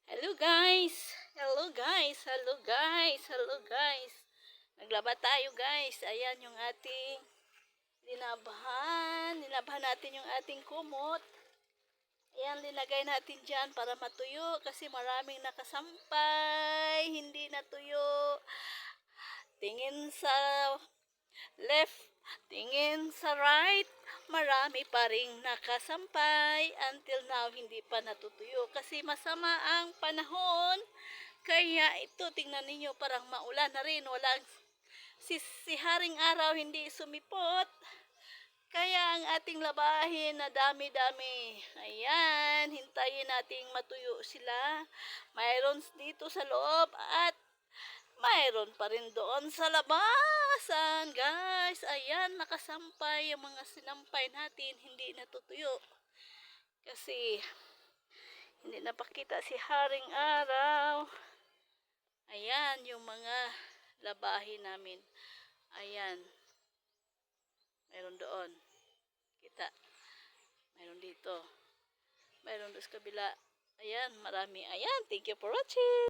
Hello guys! Hello guys! Hello guys! Hello guys! Naglaba tayo guys. Ayan yung ating linabahan. Linabahan natin yung ating kumot. Ayan, linagay natin dyan para matuyo kasi maraming nakasampay. Hindi natuyo. Tingin sa left, tingin sa right, marami pa ring nakasampay. Until now, hindi pa natutuyo kasi masama ang panahon. Kaya ito, tingnan ninyo, parang maulan na rin. Walang si haring araw hindi sumipot. Kaya ang ating labahin na dami-dami. Ayan, hintayin nating matuyo sila. Mayroon dito sa loob at mayroon pa rin doon sa labasan, guys. Ayan, nakasampay yung mga sinampay natin. Hindi natutuyo. Kasi hindi napakita si haring araw. Ayan, yung mga labahin namin. Ayan. Mayroon doon. Kita. Mayroon dito. Mayroon doon sa kabila. Ayan, marami. Ayan, thank you for watching.